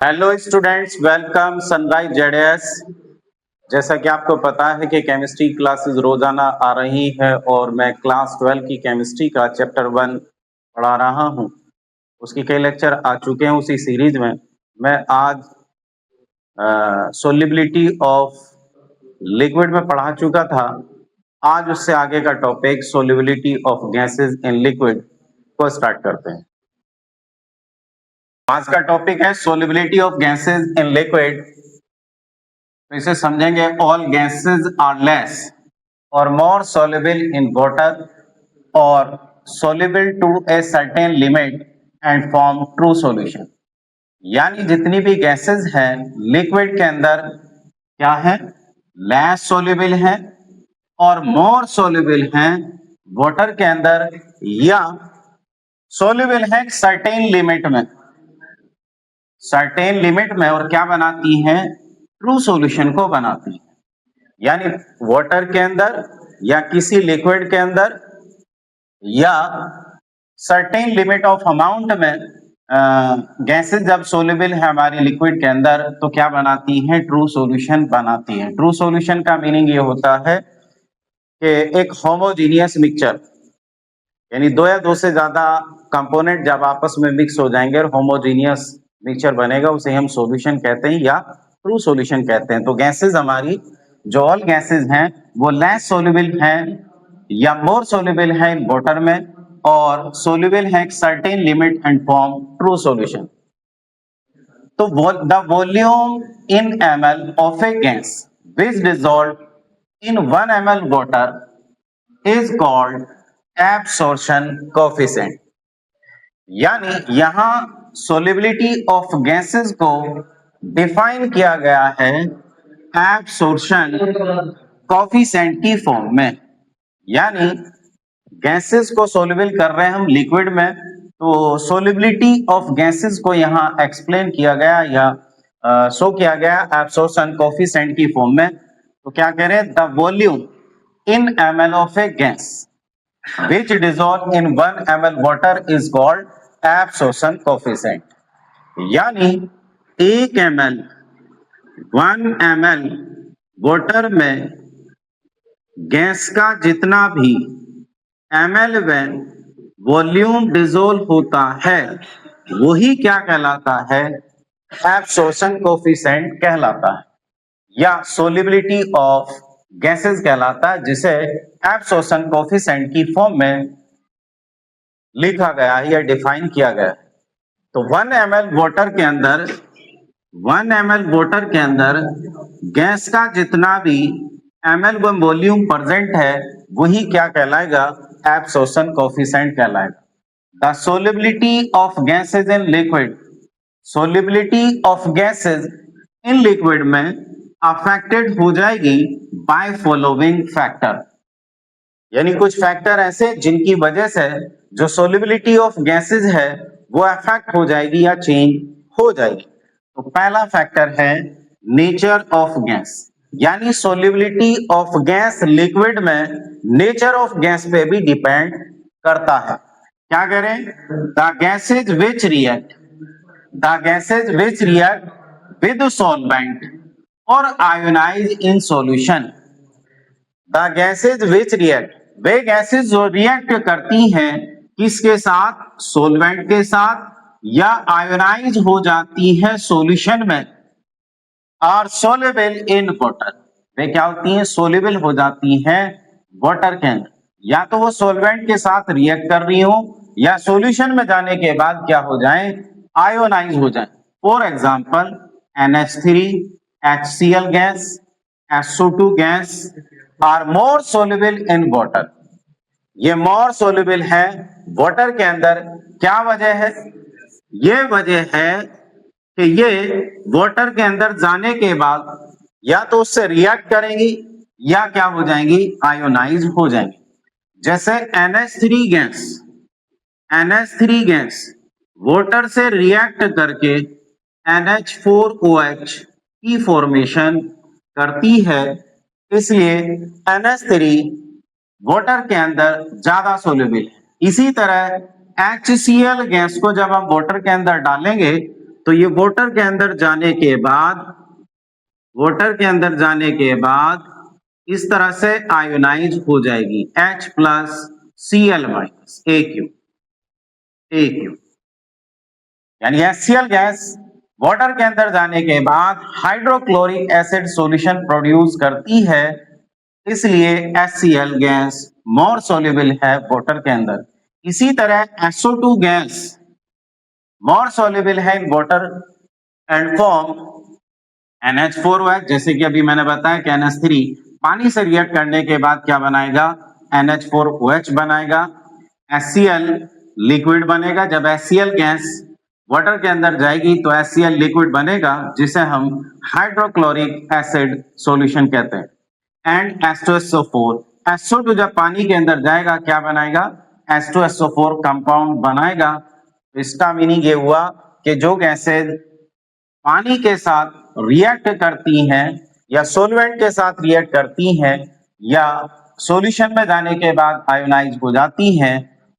Hello students, welcome sunrise JDS. जैसा कि आपको पता है कि केमिस्ट्री क्लासेस रोजाना आ रही है और मैं क्लास 12 की केमिस्ट्री का चैप्टर 1 पढ़ा रहा हूं। उसकी कई लेक्चर आ चुके हैं उसी सीरीज में। मैं आज सोल्युबिलिटी ऑफ लिक्विड में पढ़ा चुका था। आज उससे आगे का topic solubility of gases in liquid को स्टार्ट करते हैं। आज का टॉपिक है solubility of gases in liquid. तो इसे समझेंगे, ऑल गैसेस आर लेस और मोर सोल्युबल इन वाटर और soluble to a certain limit and form true solution. यानी जितनी भी गैसेस हैं लिक्विड के अंदर क्या है, लेस सोल्युबल है और मोर सोल्युबल हैं वाटर के अंदर, या सोल्युबल है सर्टेन लिमिट में, सर्टेन लिमिट में, और क्या बनाती हैं, ट्रू सॉल्यूशन को बनाती है। यानी वाटर के अंदर या किसी लिक्विड के अंदर या सर्टेन लिमिट ऑफ अमाउंट में गैसेस जब सोल्युबल है हमारी लिक्विड के अंदर तो क्या बनाती हैं, ट्रू सॉल्यूशन बनाती हैं। ट्रू सॉल्यूशन का मीनिंग ये होता है कि एक होमोजीनियस मिक्सचर, यानी दो या दो से ज्यादा कंपोनेंट जब आपस में मिक्स हो जाएंगे और होमोजीनियस मिक्सचर बनेगा, उसे हम सॉल्यूशन कहते हैं या ट्रू सॉल्यूशन कहते हैं। तो गैसेस हमारी जो ऑल गैसेस हैं वो लेस सोल्युबल हैं या मोर सोल्युबल है इन वाटर में और सोल्युबल है एक certain limit and form true solution. तो the volume in ml of a gas which dissolve in 1 ml water is called absorption coefficient. यानी यहां सोल्युबिलिटी ऑफ गैसेस को डिफाइन किया गया है एब्सॉर्प्शन कोएफिशिएंट की फॉर्म में। यानी गैसेस को सोल्युबल कर रहे हैं हम लिक्विड में, तो सोल्युबिलिटी ऑफ गैसेस को यहां एक्सप्लेन किया गया या शो किया गया एब्सॉर्प्शन कोएफिशिएंट की फॉर्म में। तो क्या कह रहे हैं, the volume in ml of a gas which dissolve in 1 ml water is called absorption coefficient। यानी 1 ml 1 ml वाटर में गैस का जितना भी ml में वॉल्यूम डिसॉल्व होता है वही क्या कहलाता है, एब्सॉर्प्शन कोएफिशिएंट कहलाता है या सोल्युबिलिटी ऑफ गैसेस कहलाता है, जिसे एब्सॉर्प्शन कोएफिशिएंट की फॉर्म में लिखा गया है या डिफाइन किया गया है। तो 1 ml वाटर के अंदर 1 ml वाटर के अंदर गैस का जितना भी ml में वॉल्यूम प्रेजेंट है वही क्या कहलाएगा, एब्सॉर्प्शन कोएफिशिएंट कहलाएगा। The solubility of gases in liquid, solubility of gases in liquid में अफेक्टेड हो जाएगी बाय फॉलोइंग फैक्टर। यानी कुछ फैक्टर ऐसे जिनकी वजह से जो सोल्युबिलिटी ऑफ गैसेस है वो अफेक्ट हो जाएगी या चेंज हो जाएगी। तो पहला फैक्टर है नेचर ऑफ गैस, यानी सोल्युबिलिटी ऑफ गैस लिक्विड में नेचर ऑफ गैस पे भी डिपेंड करता है। क्या करें, the gases which react with solvent और ionize in solution. The gases which react, वे गैसेज जो रिएक्ट करती हैं किसके साथ, सॉल्वेंट के साथ, या आयोनाइज हो जाती है सॉल्यूशन में, आर सोल्युबल इन वाटर, वे क्या होती हैं, सोल्युबल हो जाती हैं वाटर के अंदर। या तो वो सॉल्वेंट के साथ रिएक्ट कर रही हो या सॉल्यूशन में जाने के बाद क्या हो जाए, आयोनाइज हो जाए। For example NH3, HCl gas, SO2 gas are more soluble in water. ये मोर सोल्युबल है वाटर के अंदर। क्या वजह है, ये वजह है कि ये वाटर के अंदर जाने के बाद या तो उससे रिएक्ट करेंगी या क्या हो जाएंगी, आयोनाइज हो जाएंगी। जैसे NH3 गैस वाटर से रिएक्ट करके NH4OH की फॉर्मेशन करती है, इसलिए NH3 वाटर के अंदर ज्यादा सोल्युबल है। इसी तरह HCl गैस को जब हम वाटर के अंदर डालेंगे तो ये वाटर के अंदर जाने के बाद इस तरह से आयोनाइज हो जाएगी H plus Cl minus AQ यानी HCl गैस वाटर के अंदर जाने के बाद हाइड्रोक्लोरिक एसिड सॉल्यूशन प्रोड्यूस करती है, इसलिए HCl गैस मोर सोल्यूबल है वाटर के अंदर। इसी तरह SO2 गैस मोर सोल्यूबल है in water and form NH4OH, जैसे कि अभी मैंने बताया कि NH3 पानी से रिएक्ट करने के बाद क्या बनाएगा, NH4OH बनाएगा। HCl लिक्विड बनेगा। जब HCl गैस वाटर के अंदर जाएगी तो HCl लिक्विड बनेगा, जिसे हम हाइड्रोक्लोरिक एसिड सॉल्यूशन कहते हैं। एंड H2SO4, SO2 जब पानी के अंदर जाएगा क्या बनाएगा, H2SO4 कंपाउंड बनाएगा। तो इसका मीनिंग ये हुआ कि जो गैसेज पानी के साथ रिएक्ट करती हैं या सॉल्वेंट के साथ रिएक्ट करती हैं या सॉल्यूशन में जाने के बाद आयोनाइज हो जाती हैं,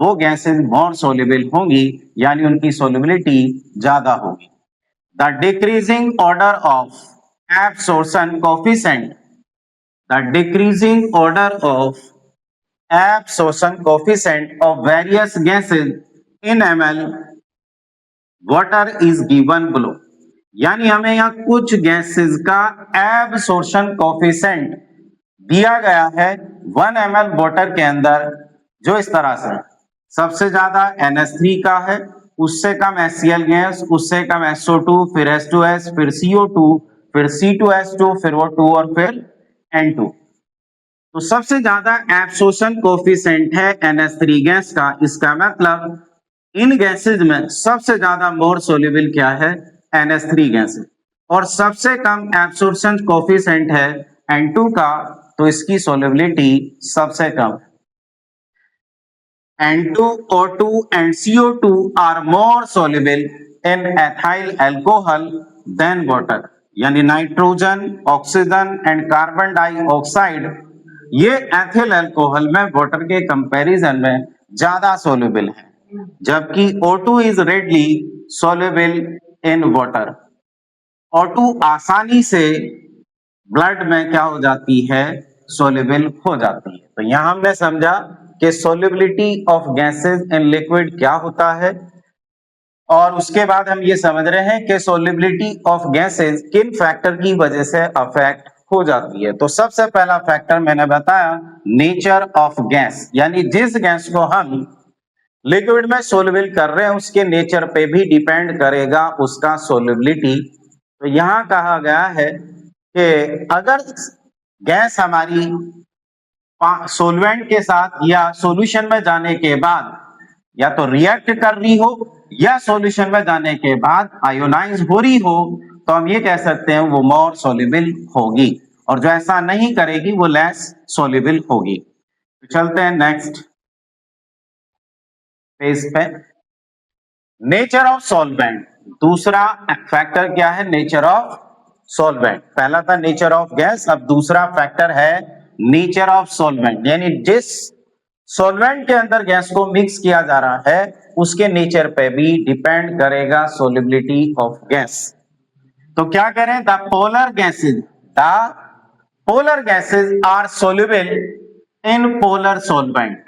वो गैसेज मोर सोल्यूबल होंगी, यानी उनकी सोल्युबिलिटी ज्यादा होगी। The decreasing order of absorption coefficient, of various gases in ml water is given below। यानी हमें यहाँ कुछ गैसेस का एब्सॉर्प्शन कोफिशिएंट दिया गया है 1 ml वाटर के अंदर, जो इस तरह से सबसे ज्यादा NH3 का है, उससे कम HCl गैस, उससे कम SO2, फिर H2S, फिर CO2, फिर C2H2, फिर O2 और फिर N2। तो सबसे ज्यादा एब्सॉर्प्शन कोफिशिएंट है NH3 गैस का। इसका मतलब इन गैसेज में सबसे ज्यादा मोर सोल्यूबल क्या है, NH3 गैस, और सबसे कम एब्सॉर्प्शन कोफिशिएंट है N2 का, तो इसकी सोल्युबिलिटी सबसे कम। N2, O2 and CO2 are more soluble in ethyl alcohol than water। यानी nitrogen, oxygen and carbon dioxide ये एथिल अल्कोहल में वाटर के कंपैरिजन में ज्यादा सोल्यूबल है, जबकि O2 is readily soluble in water. O2 आसानी से ब्लड में क्या हो जाती है, सोल्यूबल हो जाती है। तो यहां हमने समझा कि solubility of gases in liquid क्या होता है, और उसके बाद हम ये समझ रहे हैं कि सोल्युबिलिटी ऑफ गैसेस किन फैक्टर की वजह से अफेक्ट हो जाती है। तो सबसे पहला फैक्टर मैंने बताया नेचर ऑफ गैस, यानी जिस गैस को हम लिक्विड में सोल्युबल कर रहे हैं उसके नेचर पे भी डिपेंड करेगा उसका सोल्युबिलिटी। तो यहां कहा गया है कि अगर गैस हमारी सोलवेंट के साथ या सॉल्यूशन में जाने के बाद या तो रिएक्ट कर रही हो या सॉल्यूशन में जाने के बाद आयोनाइज हो रही हो, तो हम ये कह सकते हैं वो मोर सोल्यूबल होगी, और जो ऐसा नहीं करेगी वो लेस सोल्यूबल होगी। तो चलते हैं नेक्स्ट पेज पे। नेचर ऑफ सॉल्वेंट, दूसरा फैक्टर क्या है, नेचर ऑफ सॉल्वेंट। पहला था नेचर ऑफ गैस, अब दूसरा फैक्टर है नेचर ऑफ सॉल्वेंट, यानी जिस सॉल्वेंट के अंदर गैस को मिक्स किया जा रहा है उसके नेचर पे भी डिपेंड करेगा सोल्युबिलिटी ऑफ गैस। तो क्या करें, the polar gases are soluble in polar solvent.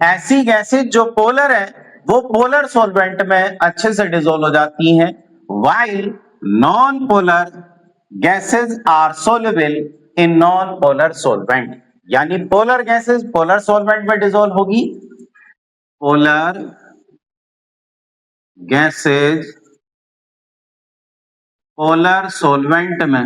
ऐसी गैसेज जो पोलर है वो पोलर सॉल्वेंट में अच्छे से डिसॉल्व हो जाती हैं, while non polar gases are soluble in non polar solvent. यानी पोलर गैसेज पोलर सॉल्वेंट में डिसॉल्व होगी, पोलर गैसेज पोलर सॉल्वेंट में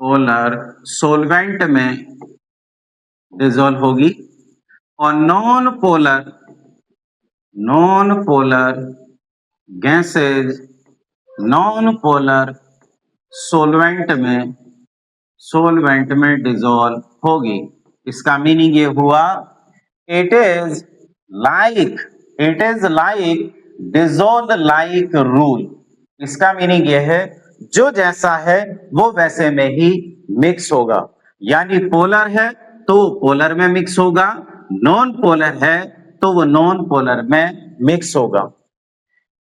पोलर सॉल्वेंट में डिसॉल्व होगी, और non polar gases non polar solvent में डिसॉल्व होगी। इसका मीनिंग ये हुआ it is like dissolve like rule. इसका मीनिंग ये है जो जैसा है वो वैसे में ही मिक्स होगा, यानी पोलर है तो पोलर में मिक्स होगा, नॉन पोलर है तो वो नॉन पोलर में मिक्स होगा।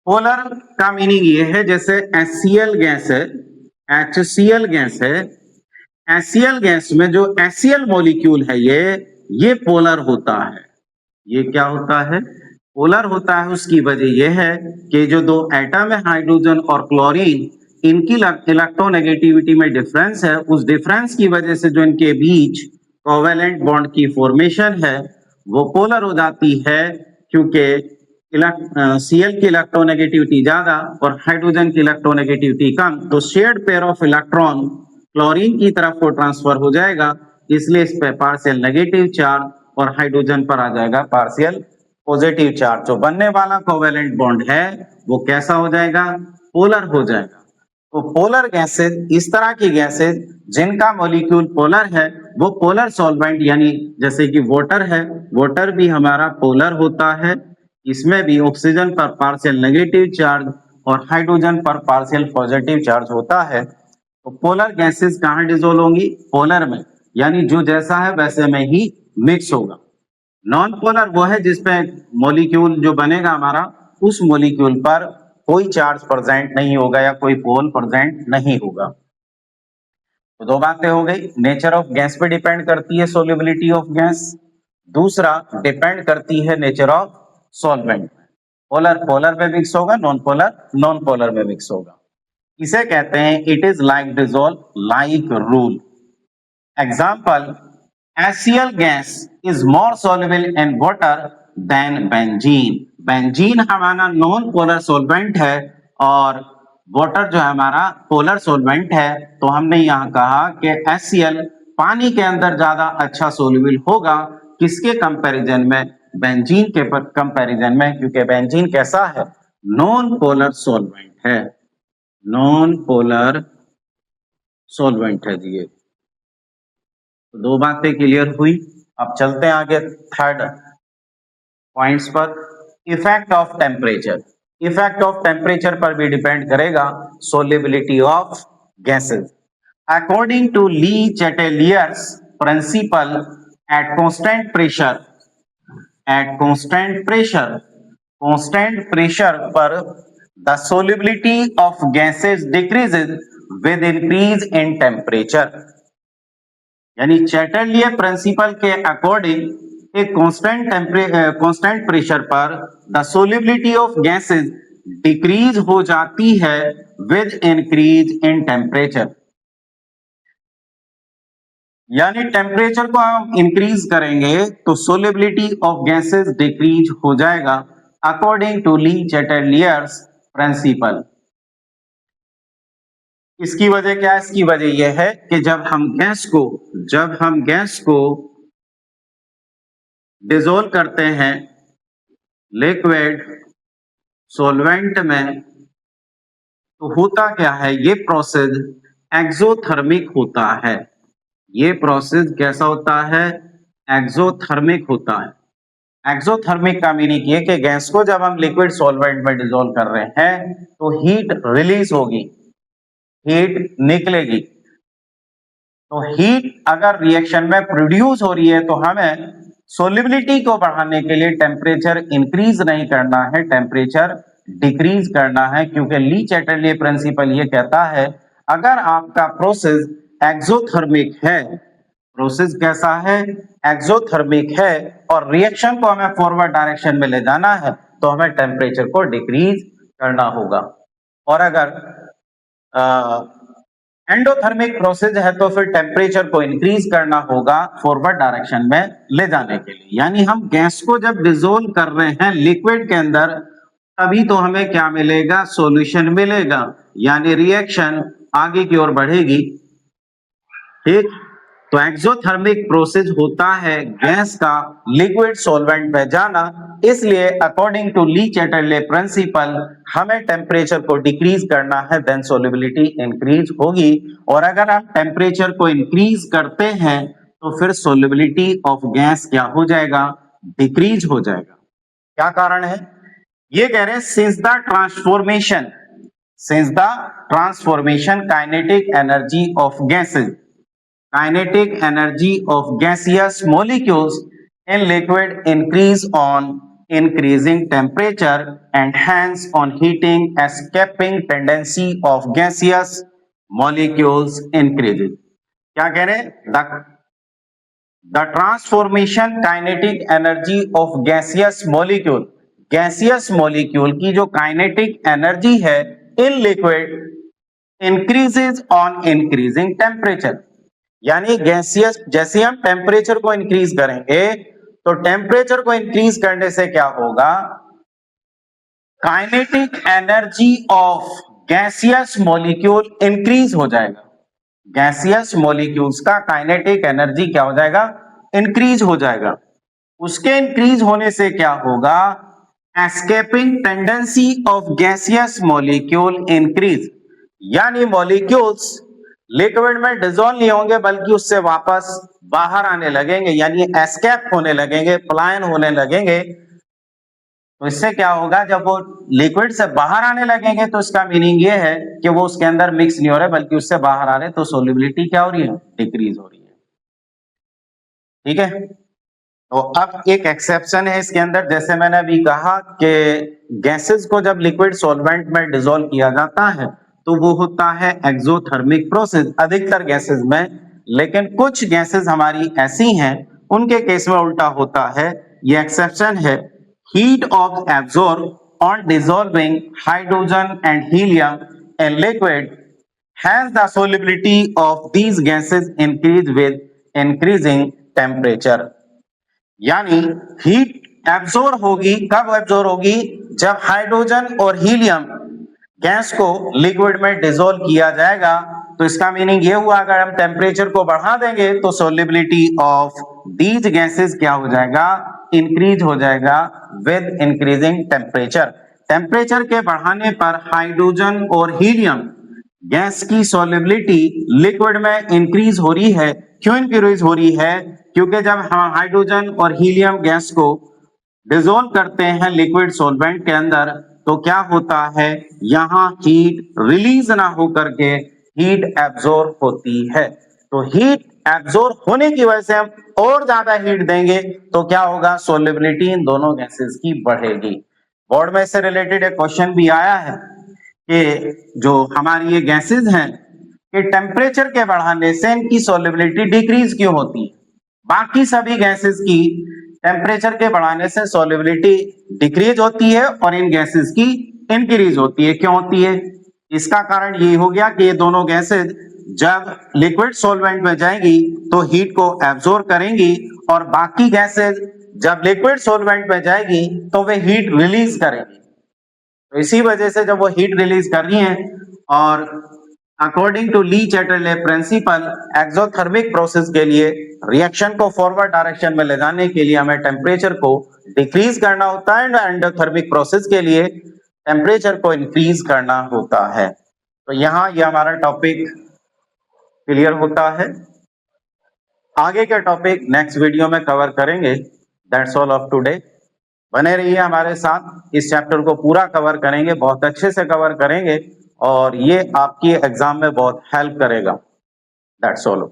पोलर का मीनिंग ये है जैसे HCl गैस है, HCl गैस है, HCl गैस में जो HCl मॉलिक्यूल है ये पोलर होता है। ये क्या होता है? पोलर होता है। उसकी वजह यह है कि जो दो एटम है हाइड्रोजन और क्लोरीन, इनकी इलेक्ट्रोनेगेटिविटी में डिफरेंस है। उस डिफरेंस की वजह से जो इनके बीच कोवेलेंट बॉन्ड की फॉर्मेशन है वो पोलर हो जाती है, क्योंकि Cl की इलेक्ट्रोनेगेटिविटी ज्यादा और हाइड्रोजन की इलेक्ट्रोनेगेटिविटी कम, तो shared pair of electron chlorine की तरफ को ट्रांसफर हो जाएगा, इसलिए इस पे पार्शियल नेगेटिव चार्ज और हाइड्रोजन पर आ जाएगा पार्शियल पॉजिटिव चार्ज। जो बनने वाला कोवेलेंट बॉन्ड है वो कैसा हो जाएगा? पोलर हो जाएगा। तो पोलर गैसेज, इस तरह की गैसेज जिनका मॉलिक्यूल पोलर है वो पोलर सॉल्वेंट, यानी जैसे कि वाटर है, वाटर भी हमारा पोलर होता है। इसमें भी ऑक्सीजन पर पार्शियल नेगेटिव चार्ज और हाइड्रोजन पर पार्शियल पॉजिटिव चार्ज होता है। तो पोलर गैसेस कहाँ डिसोल्व होंगी? पोलर में, यानी जो जैसा है वैसे में ही मिक्स होगा। नॉन पोलर वो है जिसपे मॉलिक्यूल जो बनेगा हमारा, उस मॉलिक्यूल पर कोई चार्ज प्रेजेंट नहीं होगा या कोई पोल प्रेजेंट नहीं होगा। तो दो बातें हो गई, नेचर ऑफ गैस पे डिपेंड करती है सोल्युबिलिटी ऑफ गैस, दूसरा डिपेंड करती है nature of solvent. Polar polar में मिक्स होगा, नॉन पोलर नॉन पोलर में मिक्स होगा। इसे कहते हैं it is like dissolve like rule. Example, HCl gas is more soluble in water than benzene। Benzene हमारा नॉन पोलर सॉल्वेंट है और वाटर जो है हमारा पोलर सॉल्वेंट है। तो हमने यहाँ कहा कि HCl पानी के अंदर ज्यादा अच्छा सोल्यूबल होगा, किसके कंपैरिजन में? बेंजीन के कंपैरिजन में, क्योंकि बेंजीन कैसा है? नॉन पोलर सॉल्वेंट है, नॉन पोलर सॉल्वेंट है जी। तो दो बातें क्लियर हुई। अब चलते हैं आगे थर्ड पॉइंट्स पर। Effect of temperature, effect of temperature पर भी डिपेंड करेगा solubility of gases. According to Le Chatelier's principle, at constant pressure, at constant pressure पर the solubility of gases decreases with increase in temperature. यानी Chatelier principle के according एक constant pressure पर the solubility of gases decrease हो जाती है with increase in temperature. यानी temperature को हम इंक्रीज करेंगे तो सोल्युबिलिटी ऑफ गैसेस डिक्रीज हो जाएगा, अकॉर्डिंग टू ली चैटरलियर्स प्रिंसिपल। इसकी वजह क्या है? इसकी वजह यह है कि जब हम गैस को डिसॉल्व करते हैं लिक्विड सॉल्वेंट में, तो होता क्या है? ये प्रोसेस एक्सोथर्मिक होता है। ये प्रोसेस कैसा होता है? एक्सोथर्मिक होता है। एक्सोथर्मिक का मीनिंग ये कि गैस को जब हम लिक्विड सॉल्वेंट में डिसॉल्व कर रहे हैं तो हीट रिलीज होगी, हीट निकलेगी। तो हीट अगर रिएक्शन में प्रोड्यूस हो रही है तो हमें सोल्युबिलिटी को बढ़ाने के लिए टेम्परेचर इंक्रीज नहीं करना है, टेम्परेचर डिक्रीज करना है, क्योंकि ली चैटरले प्रिंसिपल ये कहता है अगर आपका प्रोसेस एक्सोथर्मिक है, प्रोसेस कैसा है? एक्सोथर्मिक है, और रिएक्शन को हमें फॉरवर्ड डायरेक्शन में ले जाना है तो हमें टेम्परेचर को डिक्रीज करना होगा। और अगर एंडोथर्मिक प्रोसेस है तो फिर टेम्परेचर को इंक्रीज करना होगा फॉरवर्ड डायरेक्शन में ले जाने के लिए। यानी हम गैस को जब डिसॉल्व कर रहे हैं लिक्विड के अंदर, तभी तो हमें क्या मिलेगा? सॉल्यूशन मिलेगा, यानी रिएक्शन आगे की ओर बढ़ेगी। ठीक, तो एक्सोथर्मिक प्रोसेस होता है गैस का लिक्विड सॉल्वेंट में जाना। इसलिए according to Le Chatelier principal हमें टेम्परेचर को डिक्रीज करना है, देन सॉल्युबिलिटी इंक्रीज होगी। और अगर आप टेम्परेचर को इंक्रीज करते हैं तो फिर सॉल्युबिलिटी ऑफ गैस क्या हो जाएगा? डिक्रीज हो जाएगा। क्या कारण है? ये कह रहे हैं since the transformation kinetic energy of gases, kinetic energy of gaseous molecules in liquid increase on increasing temperature and hence on heating escaping tendency of gaseous molecules increases. क्या कह रहे हैं? The transformation kinetic energy of gaseous molecule, gaseous molecule की जो kinetic energy है in liquid increases on increasing temperature. यानी gaseous जैसे हम टेम्परेचर को इंक्रीज करेंगे तो टेम्परेचर को इंक्रीज करने से क्या होगा, kinetic energy of gaseous molecule increase हो जाएगा. गैसियस मॉलिक्यूल्स का काइनेटिक एनर्जी क्या हो जाएगा, इंक्रीज हो जाएगा. उसके इंक्रीज होने से क्या होगा, escaping tendency of gaseous molecule increase. यानी मॉलिक्यूल्स लिक्विड में डिसॉल्व नहीं होंगे बल्कि उससे वापस बाहर आने लगेंगे, यानी एस्केप होने लगेंगे, पलायन होने लगेंगे. तो इससे क्या होगा, जब वो लिक्विड से बाहर आने लगेंगे तो इसका मीनिंग ये है कि वो उसके अंदर मिक्स नहीं हो रहे बल्कि उससे बाहर आ रहे, तो सोल्युबिलिटी क्या हो रही है, डिक्रीज हो रही है. ठीक है. तो अब एक एक्सेप्शन है इसके अंदर, जैसे मैंने अभी कहा कि गैसेस को जब लिक्विड सॉल्वेंट में डिसॉल्व किया जाता है तो वो होता है एक्सोथर्मिक प्रोसेस अधिकतर गैसेस में, लेकिन कुछ गैसेस हमारी ऐसी हैं उनके केस में उल्टा होता है. ये एक्सेप्शन है, heat of absorb on dissolving hydrogen and helium in liquid has the solubility of these gases increase with increasing temperature. यानी हीट एब्जॉर्ब होगी, कब एब्जॉर्ब होगी, जब हाइड्रोजन और हीलियम गैस को लिक्विड में डिसॉल्व किया जाएगा. तो इसका मीनिंग ये हुआ, अगर हम टेम्परेचर को बढ़ा देंगे तो सोल्युबिलिटी ऑफ दीज गैसेस क्या हो जाएगा, इंक्रीज हो जाएगा विद इंक्रीजिंग टेम्परेचर. टेम्परेचर के बढ़ाने पर हाइड्रोजन और हीलियम गैस की सोल्युबिलिटी लिक्विड में इंक्रीज हो रही है. क्यों इंक्रीज हो रही है, क्योंकि जब हम हाइड्रोजन और हीलियम गैस को डिसॉल्व करते हैं लिक्विड सॉल्वेंट के अंदर तो क्या होता है, यहां हीट रिलीज ना होकर के हीट एब्जॉर्ब होती है. तो हीट एब्जॉर्ब होने की वजह से हम और ज्यादा हीट देंगे तो क्या होगा, सोल्युबिलिटी इन दोनों गैसेस की बढ़ेगी. बोर्ड में इससे रिलेटेड एक क्वेश्चन भी आया है कि जो हमारी ये गैसेस हैं कि टेम्परेचर के बढ़ाने से इनकी सोल्युबिलिटी डिक्रीज क्यों होती है. बाकी सभी गैसेस की टेम्परेचर के बढ़ाने से सोल्युबिलिटी डिक्रीज होती है और इन गैसेस की इंक्रीज होती है. क्यों होती है, इसका कारण ये हो गया कि ये दोनों गैसेस जब लिक्विड सॉल्वेंट में जाएंगी तो हीट को एब्जॉर्ब करेंगी और बाकी गैसेस जब लिक्विड सॉल्वेंट में जाएगी तो वे हीट रिलीज करेंगी. तो इसी वजह से जब वो हीट रिलीज कर रही हैं और according to Le Chatelier principle exothermic process के लिए रिएक्शन को फॉरवर्ड डायरेक्शन में ले जाने के लिए हमें टेम्परेचर को डिक्रीज करना होता है, एंडोथर्मिक प्रोसेस के लिए टेम्परेचर को इंक्रीज करना होता है. तो यहाँ ये हमारा टॉपिक क्लियर होता है. आगे का टॉपिक नेक्स्ट वीडियो में कवर करेंगे. That's all of today. बने रहिए हमारे साथ, इस चैप्टर को पूरा कवर करेंगे, बहुत अच्छे से कवर करेंगे और ये आपकी एग्जाम में बहुत हेल्प करेगा. That's all.